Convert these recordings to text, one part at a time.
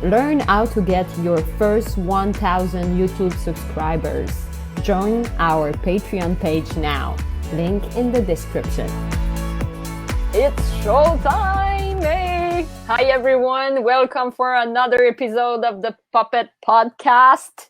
Learn how to get your first 1,000 YouTube subscribers. Join our Patreon page now. Link in the description. It's showtime! Hey! Hi everyone, welcome for another episode of the Puppet Podcast.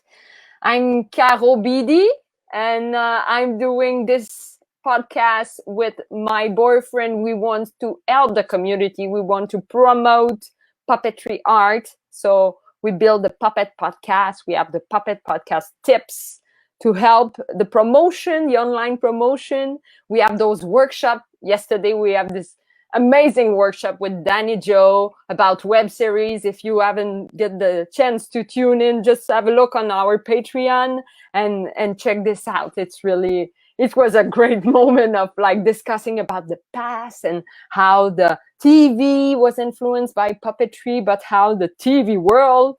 I'm CaroBD and I'm doing this podcast with my boyfriend. We want to help the community. We want to promote puppetry art. So we build the Puppet Podcast. We have the Puppet Podcast tips to help the promotion, the online promotion. We have those workshops. Yesterday, we have this amazing workshop with Danny Joe about web series. If you haven't get the chance to tune in, just have a look on our Patreon and check this out. It was a great moment of like discussing about the past and how the TV was influenced by puppetry, but how the TV world,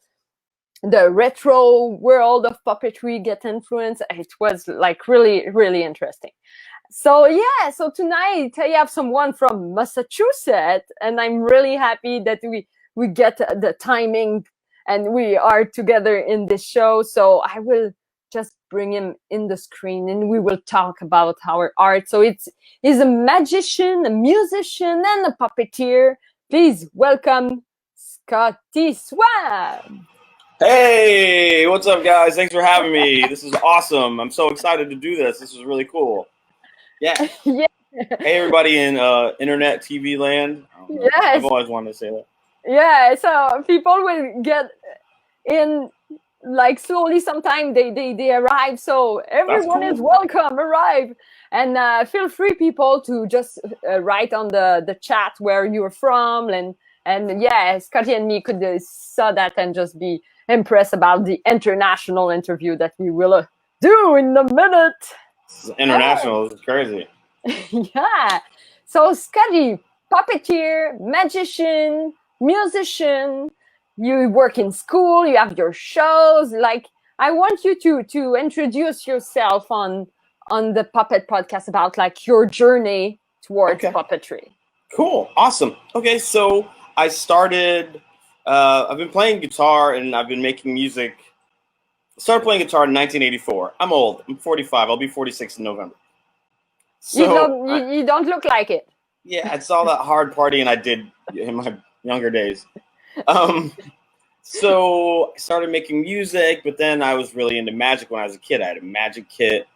the retro world of puppetry get influenced. It was like really, really interesting. So tonight I have someone from Massachusetts, and I'm really happy that we get the timing and we are together in this show. So I will just bring him in the screen and we will talk about our art. So he's a magician, a musician, and a puppeteer. Please welcome Scotty Swan. Hey, what's up, guys? Thanks for having me. This is awesome. I'm so excited to do this. This is really cool. Yeah. Yeah. Hey, everybody in internet TV land. Yes. I've always wanted to say that. Yeah. So people will get in like slowly. Sometimes they arrive. So everyone is welcome. Arrive and feel free, people, to just write on the chat where you're from and yeah, Scotty and me could saw that and just be impressed about the international interview that we will do in a minute. International is crazy. Yeah. So Scotty, puppeteer, magician, musician, you work in school, you have your shows. Like, I want you to introduce yourself on the Puppet Podcast about like your journey towards puppetry. Cool. Awesome. Okay, so I started I've been playing guitar and I've been making music. I started playing guitar in 1984. I'm old. I'm 45. I'll be 46 in November. So you don't look like it. Yeah, it's all that hard partying I did in my younger days. So I started making music, but then I was really into magic when I was a kid. I had a magic kit.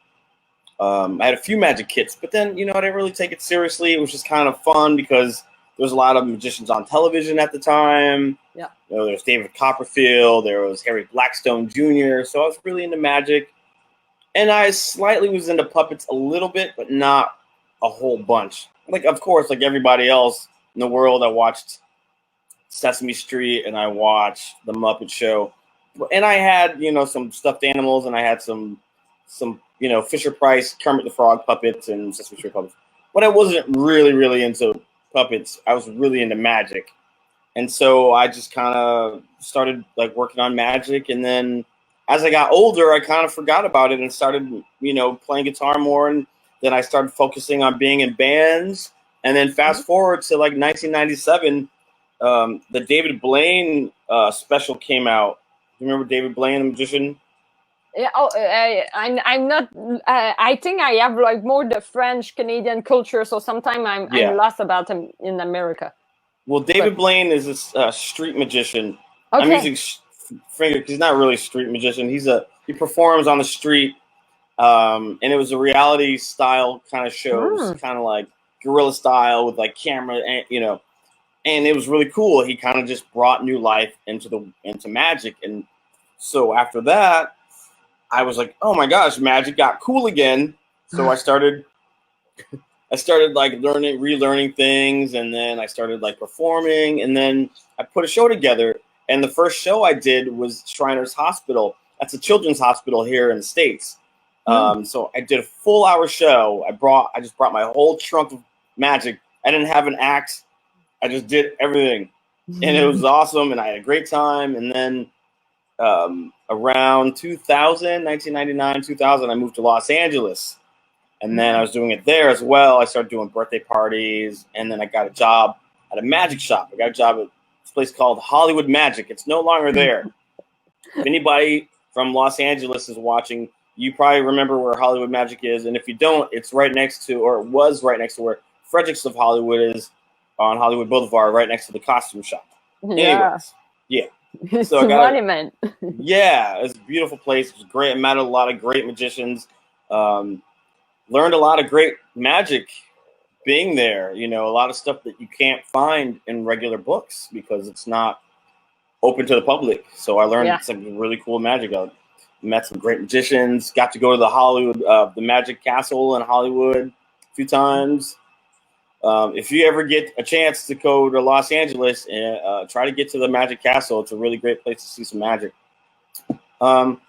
I had a few magic kits, but then, I didn't really take it seriously. It was just kind of fun because there was a lot of magicians on television at the time. Yeah. There was David Copperfield. There was Harry Blackstone Jr. So I was really into magic. And I slightly was into puppets a little bit, but not a whole bunch. Like, of course, like everybody else in the world, I watched Sesame Street and I watched The Muppet Show. And I had, some stuffed animals and I had some Fisher Price, Kermit the Frog puppets and Sesame Street puppets. But I wasn't really, really into puppets. I was really into magic. And so I just kind of started like working on magic. And then as I got older, I kind of forgot about it and started, playing guitar more. And then I started focusing on being in bands. And then fast forward to like 1997, the David Blaine special came out. You remember David Blaine, the magician? Yeah. Oh, I'm not. I think I have like more the French Canadian culture, so sometimes I'm lost about him in America. Well, David Blaine is a street magician. Okay. I'm using finger because he's not really a street magician. He performs on the street, and it was a reality style kind of show, kind of like guerrilla style with like camera, and and it was really cool. He kind of just brought new life into magic, and so after that, I was like, oh my gosh, magic got cool again. So I started like relearning things, and then I started like performing, and then I put a show together. And the first show I did was Shriners Hospital. That's a children's hospital here in the States. So I did a full hour show. I just brought my whole trunk of magic. I didn't have an act. I just did everything, and it was awesome. And I had a great time. And then around 1999, 2000, I moved to Los Angeles. And then I was doing it there as well. I started doing birthday parties, and then I got a job at a magic shop. I got a job at this place called Hollywood Magic. It's no longer there. If anybody from Los Angeles is watching, you probably remember where Hollywood Magic is. And if you don't, it's right next to, or it was right next to where Fredericks of Hollywood is on Hollywood Boulevard, right next to the costume shop. Yeah. Anyways, yeah. It's So a monument. yeah, it's a beautiful place. It was great. I met a lot of great magicians. Learned a lot of great magic being there. You know, a lot of stuff that you can't find in regular books because it's not open to the public. So I learned some really cool magic. I met some great magicians. Got to go to the Hollywood, the Magic Castle in Hollywood a few times. If you ever get a chance to go to Los Angeles and try to get to the Magic Castle, it's a really great place to see some magic.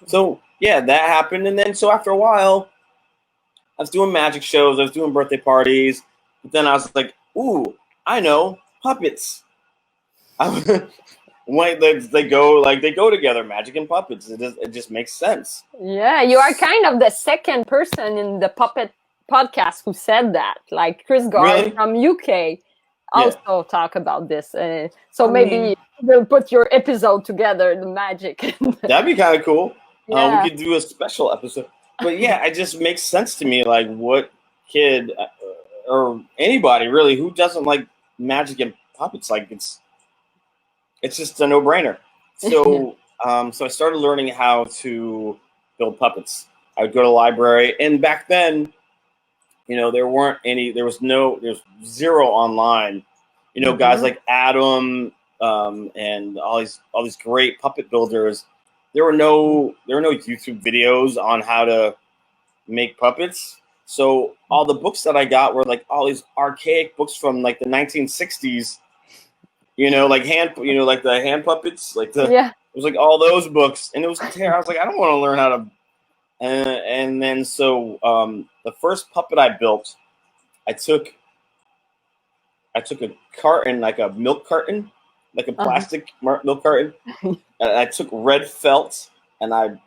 So yeah, that happened. And then so after a while, I was doing magic shows. I was doing birthday parties. But then I was like, ooh, I know, puppets. They go together, magic and puppets. It just makes sense. Yeah, you are kind of the second person in the puppet podcast who said that. Like Chris Gard from UK also talk about this. So maybe we'll put your episode together, the magic. That'd be kind of cool. Yeah. We could do a special episode. But yeah, it just makes sense to me. Like, what kid or anybody really who doesn't like magic and puppets? Like, it's just a no-brainer. So, so I started learning how to build puppets. I would go to the library, and back then, you know, there was zero online. You know, guys like Adam and all these great puppet builders. There were no YouTube videos on how to make puppets. So all the books that I got were like all these archaic books from like the 1960s. You know, like like the hand puppets, like it was like all those books, and it was terrible. I was like, I don't want to learn how to. And then so the first puppet I built, I took a carton, like a milk carton, like a plastic milk carton. I took red felt and I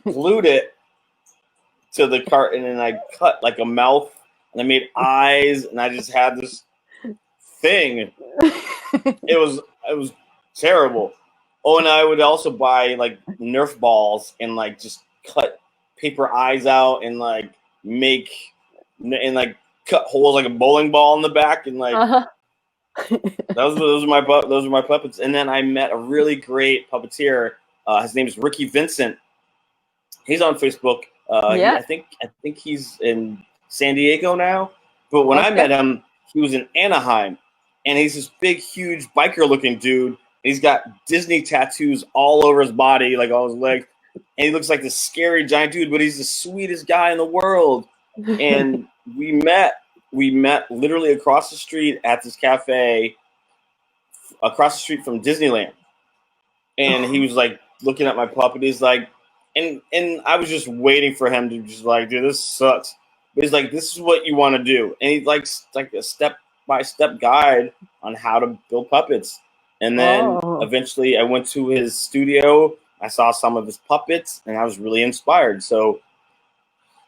glued it to the carton, and I cut like a mouth, and I made eyes, and I just had this thing. It was terrible. Oh, and I would also buy like Nerf balls and like just cut paper eyes out and like cut holes like a bowling ball in the back, and like those are my puppets. And then I met a really great puppeteer. His name is Ricky Vincent. He's on Facebook. I think he's in San Diego now. But when I met him, he was in Anaheim, and he's this big, huge biker-looking dude. He's got Disney tattoos all over his body, like all his legs. And he looks like this scary giant dude, but he's the sweetest guy in the world. And we met literally across the street at this cafe, across the street from Disneyland. And he was like looking at my puppet. He's like, and I was just waiting for him to just like, dude, this sucks. But he's like, this is what you want to do. And he's like a step-by-step guide on how to build puppets. And then eventually I went to his studio. I saw some of his puppets, and I was really inspired. So,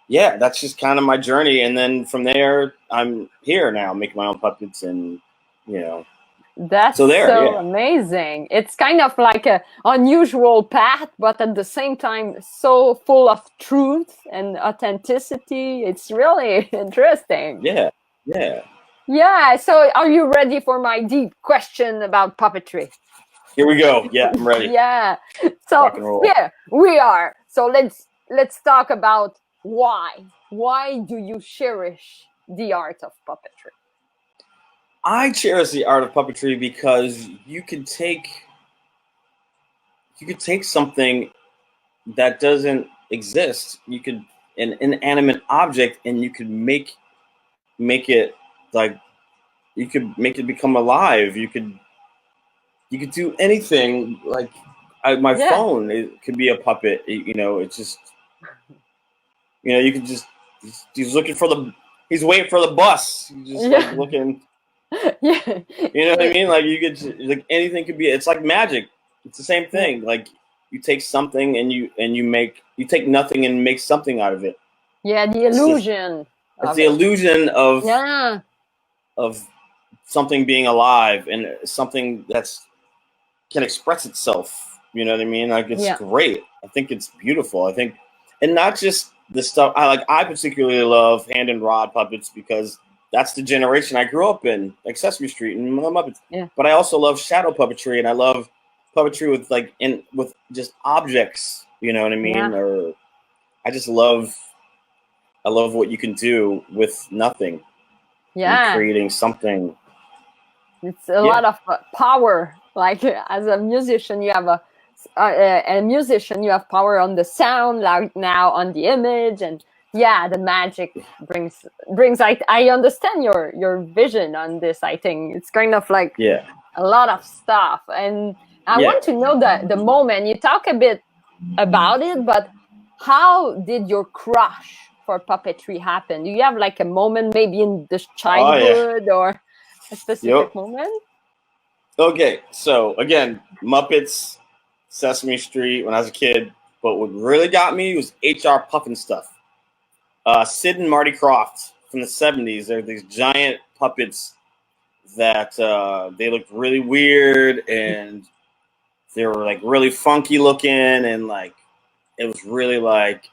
yeah, that's just kind of my journey. And then from there, I'm here now, making my own puppets, and, you know. That's so amazing. It's kind of like an unusual path, but at the same time, so full of truth and authenticity. It's really interesting. Yeah. Yeah, so are you ready for my deep question about puppetry? Here we go. Yeah, I'm ready. Yeah. So here we are. So let's talk about why. Why do you cherish the art of puppetry? I cherish the art of puppetry because you could take something that doesn't exist. You could an inanimate object, and you could make it like, you could make it become alive. You could do anything. Like my phone, it could be a puppet. You know, it's just, you know, you could just, he's looking for he's waiting for the bus. He's just like looking. Yeah. You know what I mean? Like you could, like anything could be. It's like magic. It's the same thing. Like you take something and you take nothing and make something out of it. Yeah, the illusion. It's the illusion of something being alive and something that's can express itself. You know what I mean? Like it's great. I think it's beautiful. I think, and not just the stuff I particularly love hand and rod puppets because that's the generation I grew up in, like Sesame Street and Muppets. Yeah. But I also love shadow puppetry, and I love puppetry with just objects. You know what I mean? Yeah. Or I love what you can do with nothing. Yeah. Creating something. It's a lot of power. Like as a musician, you have a musician, you have power on the sound, like now on the image, and the magic brings. I understand your vision on this. I think it's kind of like a lot of stuff, and I want to know the moment you talk a bit about it, but how did your crush for puppetry happen? Do you have like a moment, maybe in the childhood or a specific moment? Okay, so again, Muppets, Sesame Street when I was a kid, but what really got me was HR Puffin stuff. Sid and Marty Krofft from the 70s. They're these giant puppets that they looked really weird and they were like really funky looking, and like it was really like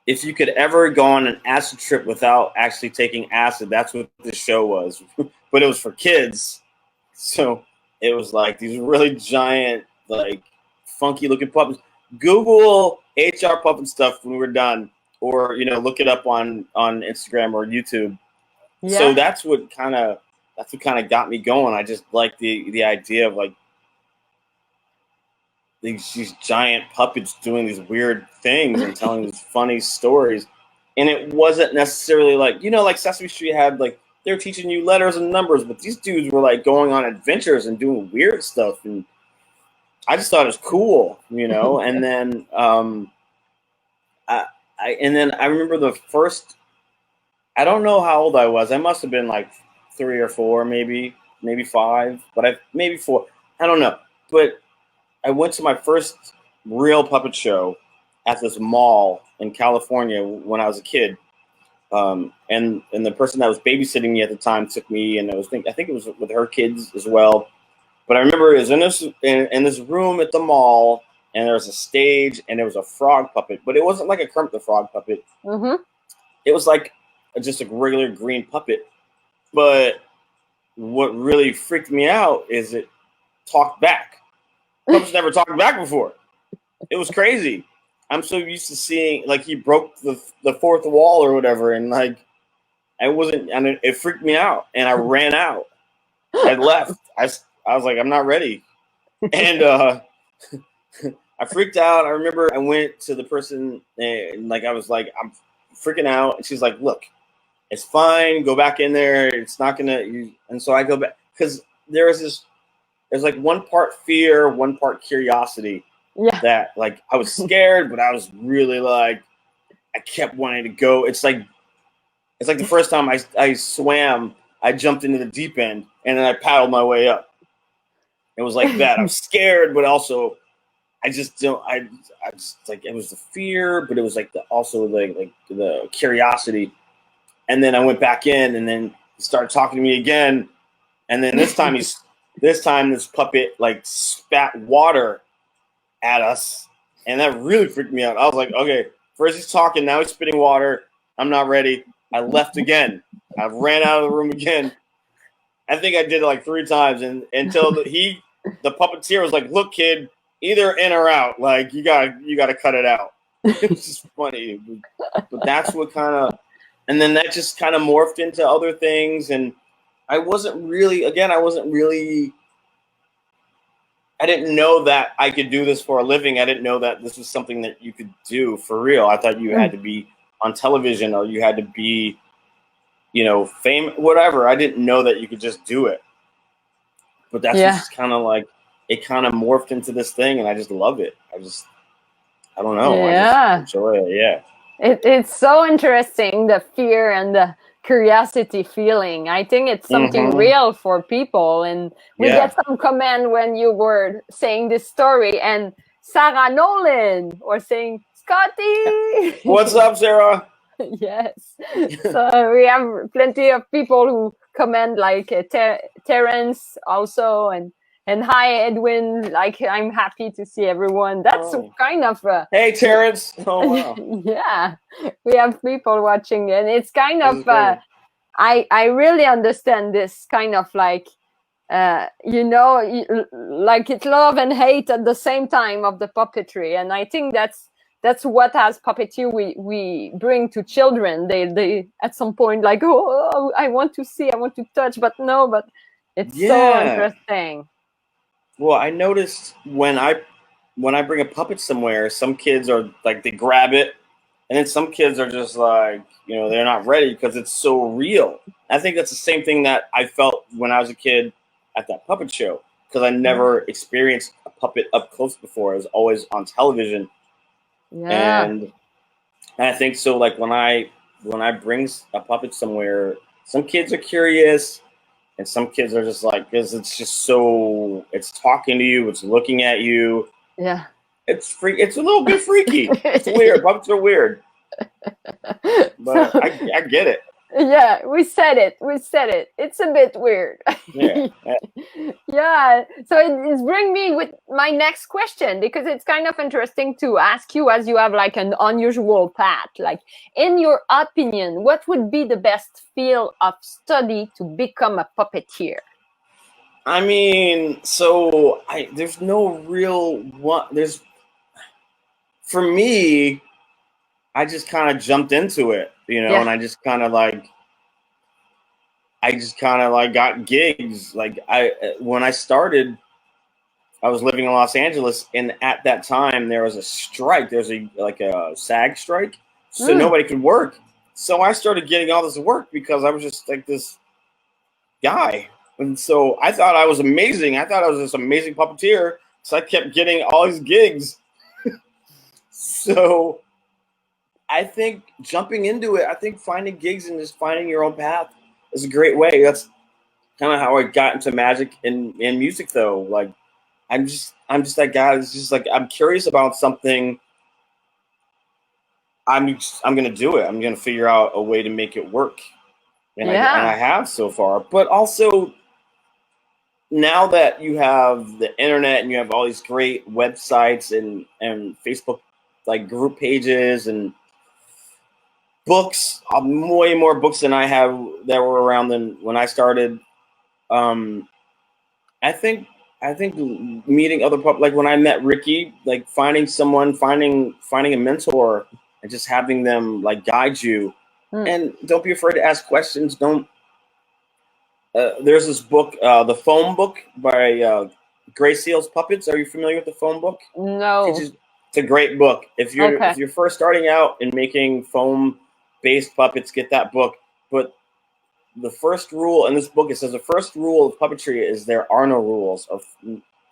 if you could ever go on an acid trip without actually taking acid, that's what this show was. But it was for kids. So it was like these really giant, like funky looking puppets. Google HR Puppet stuff when we're done, or look it up on Instagram or YouTube. Yeah. So that's what kind of got me going. I just like the idea of like these giant puppets doing these weird things and telling these funny stories. And it wasn't necessarily like, like Sesame Street had like, they're teaching you letters and numbers, but these dudes were like going on adventures and doing weird stuff. And I just thought it was cool, and then, I remember the first, I don't know how old I was. I must've been like 3 or 4, maybe 5, but maybe 4. I don't know. But I went to my first real puppet show at this mall in California when I was a kid. And the person that was babysitting me at the time took me, and I think it was with her kids as well. But I remember it was in this room at the mall, and there was a stage, and there was a frog puppet, but it wasn't like a Kermit the Frog puppet. Mm-hmm. It was like just a regular green puppet. But what really freaked me out is it talked back. Puppets never talked back before. It was crazy. I'm so used to seeing like he broke the fourth wall or whatever, and like it freaked me out, and I ran out. I left. I was like, I'm not ready, and I freaked out. I remember I went to the person and like I was like, I'm freaking out, and she's like, look, it's fine. Go back in there. It's not gonna. And so I go back because there's like one part fear, one part curiosity. Yeah. That like I was scared, but I was really like I kept wanting to go. It's like the first time I swam, I jumped into the deep end and then I paddled my way up. It was like that. I was scared, but also I just don't. I just like it was the fear, but it was like also the curiosity. And then I went back in, and then he started talking to me again. And then this time this puppet like spat water at us, and that really freaked me out. I was like, okay, first he's talking, now he's spitting water. I'm not ready. I left again. I ran out of the room again. I think I did it like 3 times, and until the puppeteer was like, look, kid, either in or out. Like you gotta cut it out. It was just funny. But that's what kind of, and then that just kind of morphed into other things. And I didn't know that I could do this for a living. I didn't know that this was something that you could do for real. I thought you had to be on television or you had to be, famous, whatever. I didn't know that you could just do it. But that's just kind of like, it kind of morphed into this thing, and I just love it. I don't know. Yeah. I just enjoy it. Yeah. It's so interesting, the fear and the curiosity feeling. I think it's something real for people, and we get some comment when you were saying this story, and Sarah Nolan or saying Scotty. What's up, Sarah? Yes. So we have plenty of people who comment like Terence also, and hi Edwin. Like, I'm happy to see everyone. That's kind of hey Terence. Oh wow. Yeah, we have people watching, and it's kind of I really understand this kind of like like it's love and hate at the same time of the puppetry, and I think that's what as puppeteer we bring to children. They at some point like, oh, I want to see, I want to touch, but it's so interesting. Well, I noticed when I bring a puppet somewhere, some kids are like, they grab it, and then some kids are just like, they're not ready because it's so real. I think that's the same thing that I felt when I was a kid at that puppet show, because I never experienced a puppet up close before. It was always on television. Yeah. And I think so, like when I bring a puppet somewhere, some kids are curious, and some kids are just like, because it's just so, it's talking to you, it's looking at you. Yeah. It's a little bit freaky. It's weird. Puppets are weird. But so, I get it. Yeah, we said it. It's a bit weird. Yeah. Yeah. So it brings me with my next question, because it's kind of interesting to ask you, as you have like an unusual path. Like, in your opinion, what would be the best field of study to become a puppeteer? I mean, so there's no real one. For me, I just kind of jumped into it, and I just kind of like got gigs. Like when I started, I was living in Los Angeles, and at that time there was a strike. There's a SAG strike, so nobody could work. So I started getting all this work because I was just like this guy, and so I thought I was amazing. I thought I was this amazing puppeteer, so I kept getting all these gigs. So I think jumping into it, I think finding gigs and just finding your own path is a great way. That's kind of how I got into magic and music, though. Like, I'm just that guy that's just like, I'm curious about something. I'm gonna do it. I'm gonna figure out a way to make it work, and I have so far. But also, now that you have the internet and you have all these great websites and Facebook like group pages and books, way more books than I have that were around than when I started. I think meeting other like when I met Ricky, like finding a mentor and just having them like guide you, and don't be afraid to ask questions. There's this book, the Foam Book by Grace Seal's Puppets. Are you familiar with the Foam Book? No. It's a great book. If you're first starting out and making foam-based puppets, get that book. But the first rule in this book, it says the first rule of puppetry is there are no rules. Of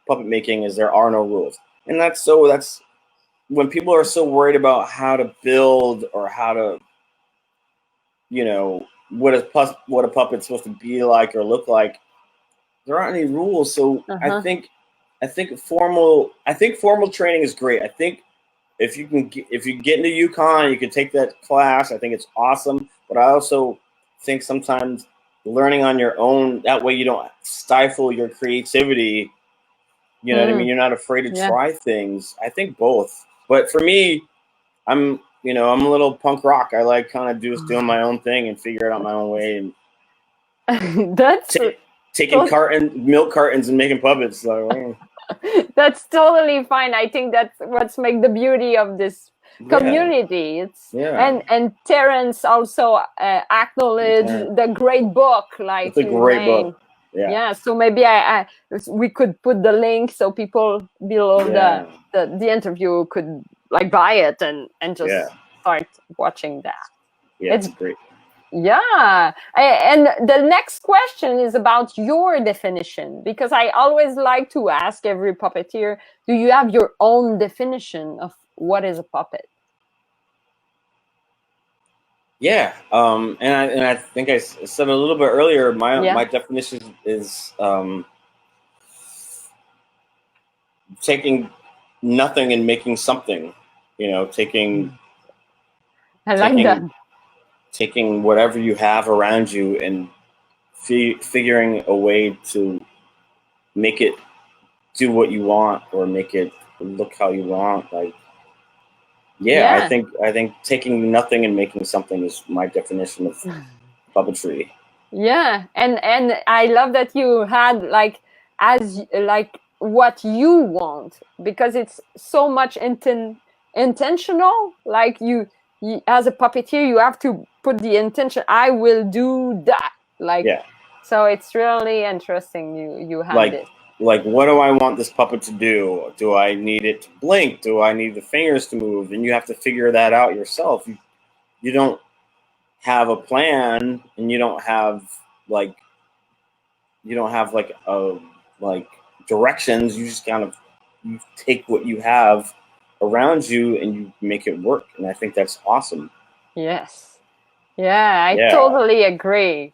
puppet making is there are no rules. And that's when people are so worried about how to build or how to, what a puppet's supposed to be like or look like, there aren't any rules. So I think formal training is great. I think if you get into UConn, you can take that class. I think it's awesome. But I also think sometimes learning on your own, that way you don't stifle your creativity. You know what I mean? You're not afraid to try things. I think both. But for me, I'm a little punk rock. I like kind of doing my own thing and figure it out my own way. And that's taking milk cartons and making puppets. So. That's totally fine. I think that's what's make the beauty of this community. And Terence also acknowledged the great book. Like, it's a great book. Yeah. So maybe we could put the link so people below the interview could like buy it and just start watching that. Yeah, it's great. Yeah. And the next question is about your definition, because I always like to ask every puppeteer, do you have your own definition of what is a puppet? Yeah. And I think I said a little bit earlier, my definition is taking nothing and making something, I like that. Taking whatever you have around you and figuring a way to make it do what you want or make it look how you want. Like, yeah, I think taking nothing and making something is my definition of puppetry. Yeah, and I love that you had like what you want, because it's so much intentional. Like you as a puppeteer, you have to put the intention. I will do that. Like, yeah. So it's really interesting. You have this. Like, what do I want this puppet to do? Do I need it to blink? Do I need the fingers to move? And you have to figure that out yourself. You don't have a plan, and you don't have like directions. You just kind of you take what you have around you and you make it work. And I think that's awesome. Yes. Yeah, I totally agree.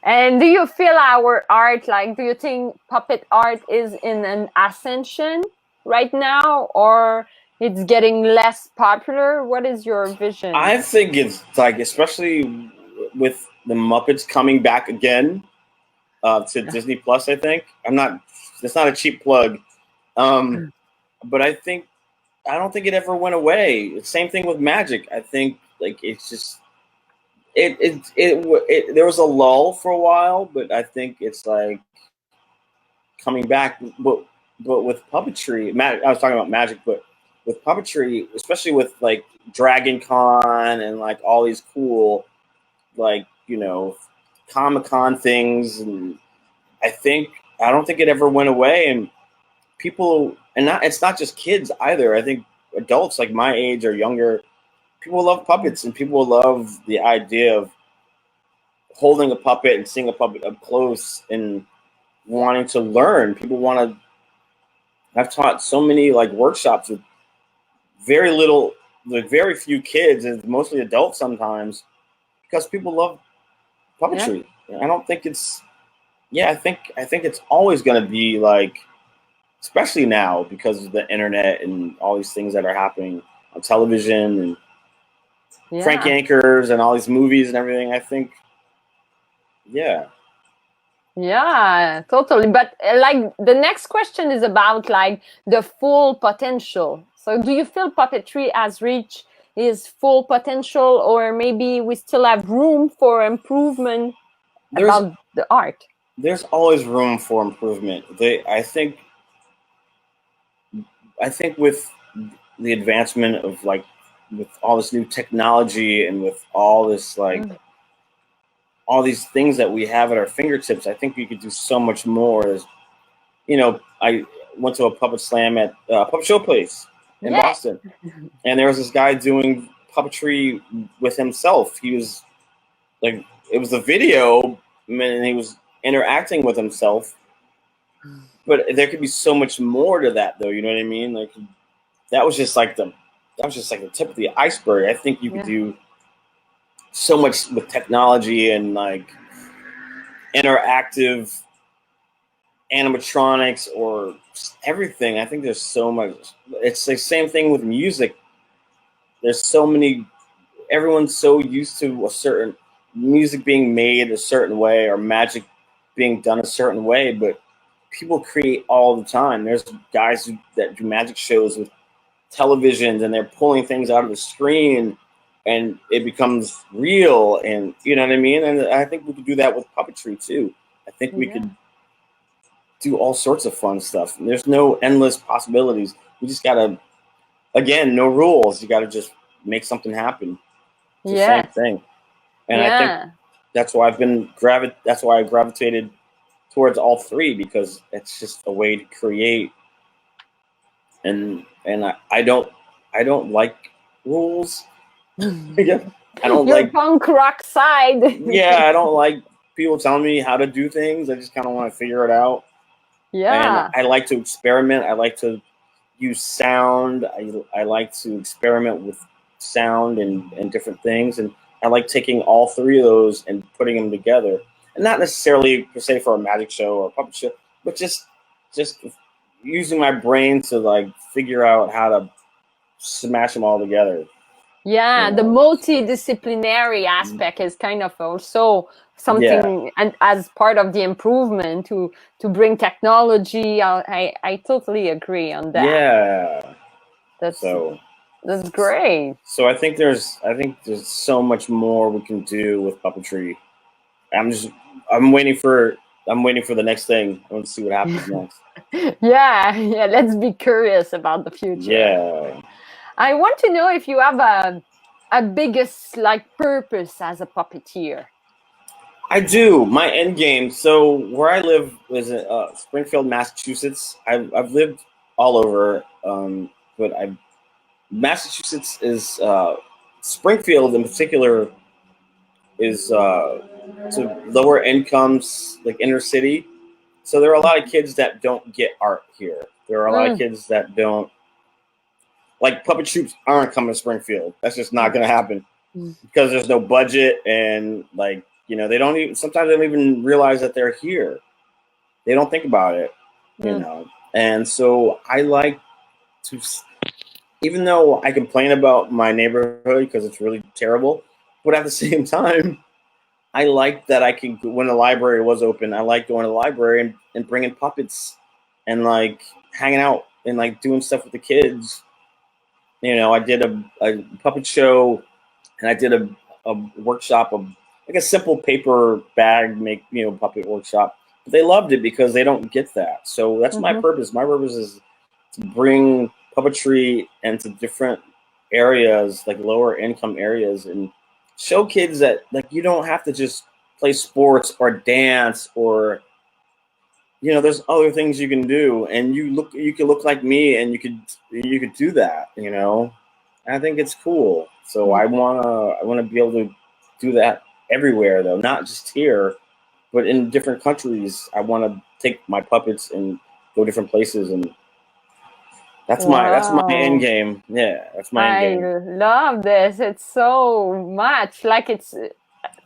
And do you feel our art, like, do you think puppet art is in an ascension right now, or it's getting less popular? What is your vision? I think it's like, especially with the Muppets coming back again to Disney Plus, I think. It's not a cheap plug. But I don't think it ever went away. Same thing with magic. I think like it's just there was a lull for a while, but I think it's like coming back. But with puppetry, I was talking about magic, but with puppetry, especially with like Dragon Con and like all these cool, like, you know, Comic-Con things, and I don't think it ever went away. And people, it's not just kids either. I think adults like my age or younger, people love puppets, and people love the idea of holding a puppet and seeing a puppet up close and wanting to learn. People want to. I've taught so many like workshops with very very few kids, and mostly adults sometimes, because people love puppetry. Yeah. I don't think it's. Yeah, I think it's always going to be like, especially now because of the internet and all these things that are happening on television and Frank Anchors and all these movies and everything. I think, yeah, totally. But like the next question is about like the full potential. So do you feel puppetry has reached its full potential, or maybe we still have room for improvement about the art? There's always room for improvement. I think with the advancement of like, with all this new technology and with all this like all these things that we have at our fingertips, I think we could do so much more. You know, I went to a puppet slam at Puppet Show Place in Boston, and there was this guy doing puppetry with himself. He was like, it was a video, and he was interacting with himself. But there could be so much more to that, though. You know what I mean? Like, that was just like the tip of the iceberg. I think you could do so much with technology and like interactive animatronics or everything. I think there's so much. It's the same thing with music. There's so many. Everyone's so used to a certain music being made a certain way or magic being done a certain way, but people create all the time. There's guys that do magic shows with televisions, and they're pulling things out of the screen, and it becomes real. And you know what I mean? And I think we could do that with puppetry too. I think we could do all sorts of fun stuff. And there's no endless possibilities. We just gotta, again, no rules. You gotta just make something happen. It's the same thing. And I think that's why that's why I gravitated towards all three, because it's just a way to create. And I don't like rules. I don't like punk rock side. I don't like people telling me how to do things. I just kind of want to figure it out. And I like to experiment. I like to use sound. I like to experiment with sound and different things. And I like taking all three of those and putting them together. And not necessarily per se for a magic show or a puppet show, but just using my brain to like figure out how to smash them all together. The multidisciplinary aspect is kind of also something, and as part of the improvement to bring technology. I totally agree on that. Yeah. That's great. So I think there's so much more we can do with puppetry. I'm waiting for the next thing. I want to see what happens next. Yeah, let's be curious about the future. Yeah. I want to know if you have a biggest like purpose as a puppeteer. I do. My end game. So where I live is in Springfield, Massachusetts. I've lived all over, but Massachusetts is Springfield in particular is to lower incomes, like inner city. So there are a lot of kids that don't get art here. There are a lot of kids that don't, like, puppet troops aren't coming to Springfield. That's just not going to happen because there's no budget, and like, you know, sometimes they don't even realize that they're here. They don't think about it, you know. And so I like to, even though I complain about my neighborhood because it's really terrible, but at the same time, I like that I can, when the library was open, I like going to the library and bringing puppets and like hanging out and like doing stuff with the kids. You know, I did a puppet show, and I did a workshop of like a simple paper bag puppet workshop. But they loved it because they don't get that. So that's my purpose. My purpose is to bring puppetry into different areas, like lower income areas, and show kids that like you don't have to just play sports or dance, or you know, there's other things you can do, and you can look like me, and you could do that, you know. And I think it's cool. So I wanna be able to do that everywhere, though, not just here, but in different countries. I want to take my puppets and go different places, and that's my end game. Yeah, that's my end game. I love this. It's so much like it's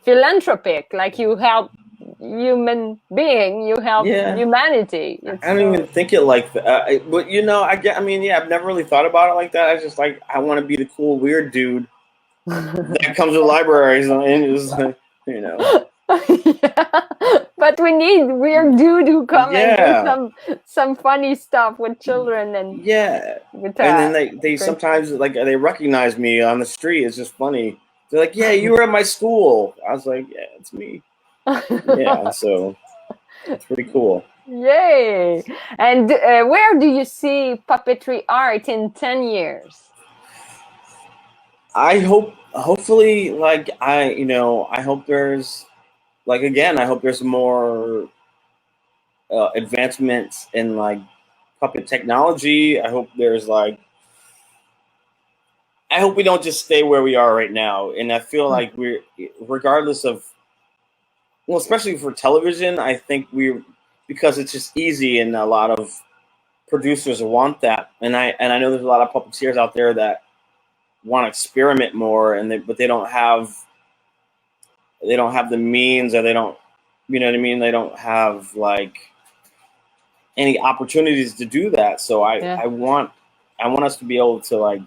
philanthropic. Like you help human being, you help humanity. I don't even think it like that. But you know, I've never really thought about it like that. I just like, I want to be the cool weird dude that comes to libraries and is like, you know. But we need weird dude who come and do some funny stuff with children and and then they sometimes like they recognize me on the street. It's just funny. They're like, "Yeah, you were at my school." I was like, "Yeah, it's me." Yeah, so it's pretty cool. Yay! And where do you see puppetry art in 10 years? I hopefully, like I hope there's, like, again, I hope there's more advancements in like puppet technology. I hope there's like, I hope we don't just stay where we are right now. And I feel like regardless of, well, especially for television, I think because it's just easy, and a lot of producers want that. And I know there's a lot of puppeteers out there that want to experiment more, but they don't have the means, or they don't, you know what I mean? They don't have like any opportunities to do that. So I want us to be able to like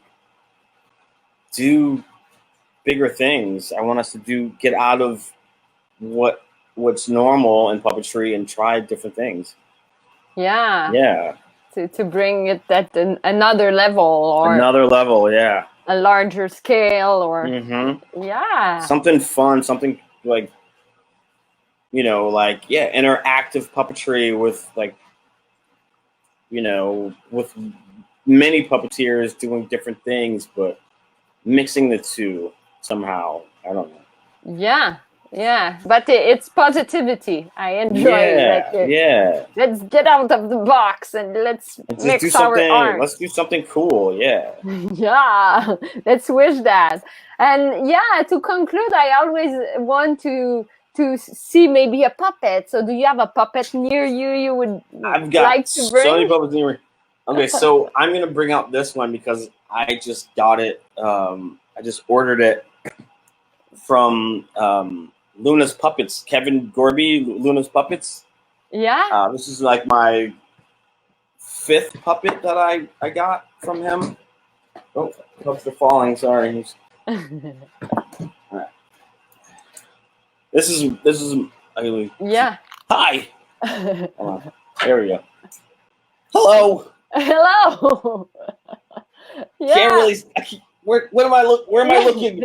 do bigger things. I want us to get out of what's normal in puppetry and try different things. Yeah. To bring it at another level, or a larger scale, or something fun, something like, you know, like interactive puppetry with like, you know, with many puppeteers doing different things, but mixing the two somehow. I don't know. Yeah, but it's positivity. I enjoy it. Let's get out of the box and let's mix our art. Let's do something cool. Yeah. Yeah, let's wish that. And to conclude, I always want to see maybe a puppet. So do you have a puppet near you? You would I've got like to bring? So many puppets near me. Okay, so I'm gonna bring out this one because I just got it. I just ordered it from Luna's Puppets, Kevin Gorby, Luna's Puppets. Yeah. This is like my 5th puppet that I got from him. Oh, pups are falling. Sorry. All right. This is. Yeah. Hi. Hold on. There we go. Hello. Hello. Yeah. Can't really. Where am I looking?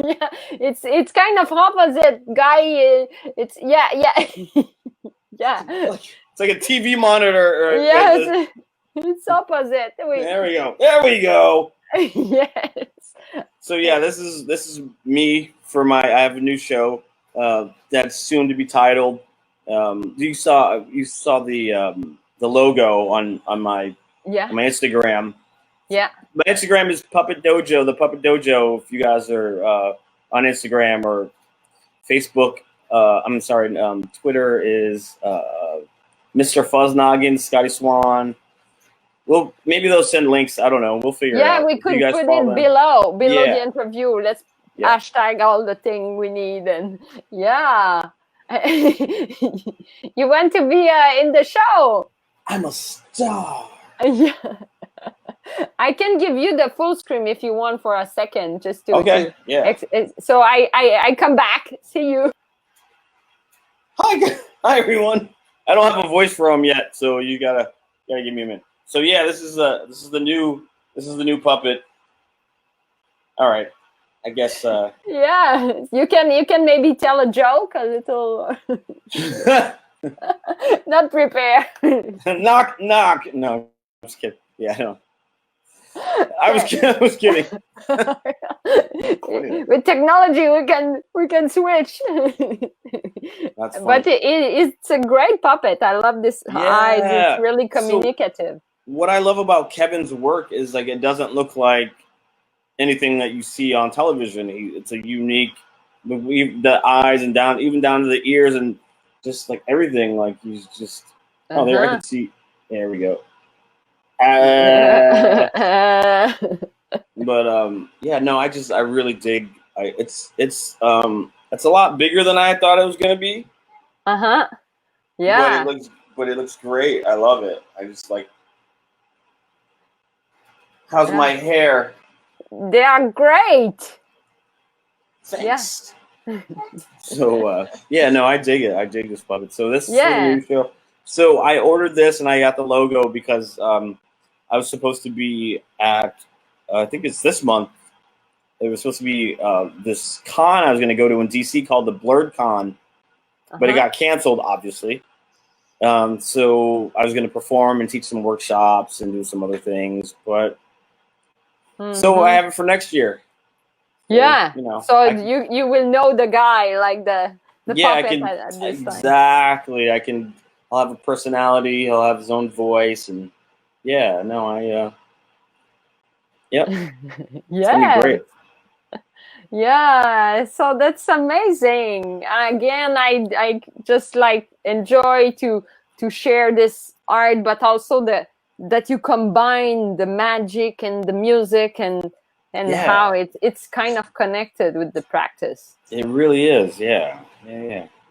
Yeah, it's kind of opposite, guy. It's yeah. Yeah. It's like a TV monitor. Yes, it's opposite. There we go. There we go. Yes. So yeah, this is me for my. I have a new show that's soon to be titled. You saw the logo on my Instagram. Yeah. My Instagram is Puppet Dojo. The Puppet Dojo. If you guys are on Instagram or Facebook, I'm sorry. Twitter is Mr. Fuznoggin, Scotty Swan. Well, maybe they'll send links. I don't know. We'll figure it out. Yeah, we could put it below the interview. Let's hashtag all the thing we need. And yeah. You want to be in the show? I'm a star. Yeah. I can give you the full screen if you want for a second, just to. Okay. Yeah. So I come back. See you. Hi everyone. I don't have a voice for him yet, so you gotta give me a minute. So yeah, this is the new puppet. All right, I guess. Yeah, you can maybe tell a joke, a little. Not prepared. Knock. No, I'm just kidding. Yeah, I know. I was kidding. With technology, we can switch. That's fun. But it's a great puppet. I love this eyes. It's really communicative. So, what I love about Kevin's work is like it doesn't look like anything that you see on television. It's a unique, the eyes and even down to the ears and just like everything. Like he's just there I can see. There we go. But yeah, no, I really dig. It's a lot bigger than I thought it was gonna be. Yeah. But it looks great. I love it. I just like. How's my hair? They are great. Thanks. Yeah. So yeah, no, I dig it. I dig this puppet. So this is the new show. So I ordered this and I got the logo because I was supposed to be at I think it's this month. It was supposed to be this con I was going to go to in DC called the Blurred Con, but it got canceled, obviously. So I was going to perform and teach some workshops and do some other things, but so I have it for next year. Yeah. So, you will know the guy, like the puppet at this time. Exactly. I'll have a personality. He'll have his own voice, and yep. It's gonna be great. Yeah, so that's amazing. Again, I just like enjoy to share this art, but also that you combine the magic and the music and how it's kind of connected with the practice. It really is, yeah.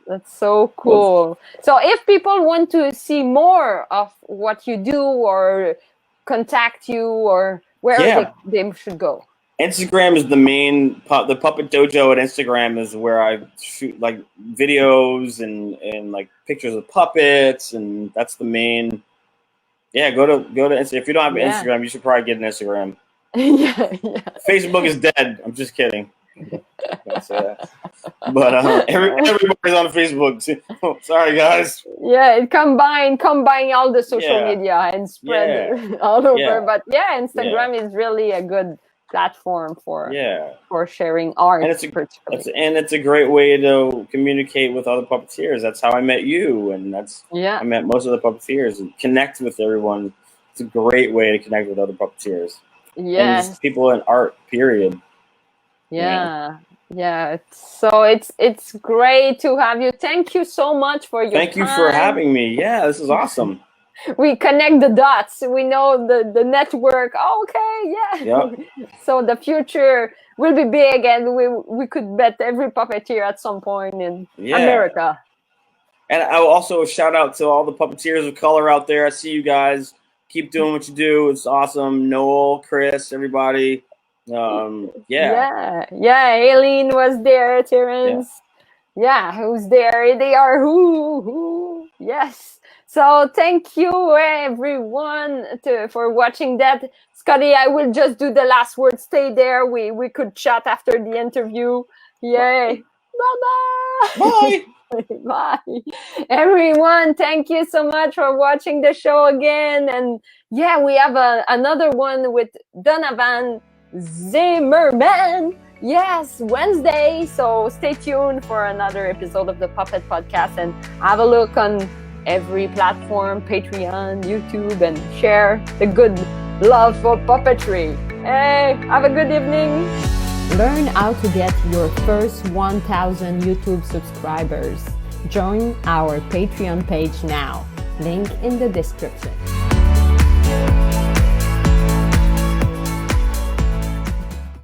That's so cool. So if people want to see more of what you do or contact you, or where they should go? Instagram is the main. The Puppet Dojo at Instagram is where I shoot like videos and like pictures of puppets, and that's the main. Yeah, go to Instagram. If you don't have an Instagram, you should probably get an Instagram. Yeah. Facebook is dead. I'm just kidding. But everybody's on Facebook. Sorry, guys. Yeah, it combine all the social media and spread all over. Yeah. But Instagram is really a good platform for sharing art. And it's a great way to communicate with other puppeteers. That's how I met you, and I met most of the puppeteers and connect with everyone. It's a great way to connect with other puppeteers. Yeah, and people in art. Period. Yeah. So it's great to have you. Thank you so much for your Thank you for having me. Yeah, this is awesome. We connect the dots. We know the network. Okay, yeah. Yep. So the future will be big, and we could bet every puppeteer at some point in America. And I'll also shout out to all the puppeteers of color out there. I see you guys. Keep doing what you do. It's awesome. Noel, Chris, everybody. Aileen was there, Terrence. Yeah, who's there? They are who? Yes. So thank you everyone for watching that. Scotty, I will just do the last word. Stay there. We could chat after the interview. Yay. Bye-bye. Bye. Bye. Everyone, thank you so much for watching the show again. And yeah, we have another one with Donovan Zimmerman. Yes, Wednesday. So stay tuned for another episode of the Puppet Podcast and have a look on every platform, Patreon, YouTube, and share the good love for puppetry. Hey, have a good evening. Learn how to get your first 1,000 YouTube subscribers. Join our Patreon page now. Link in the description.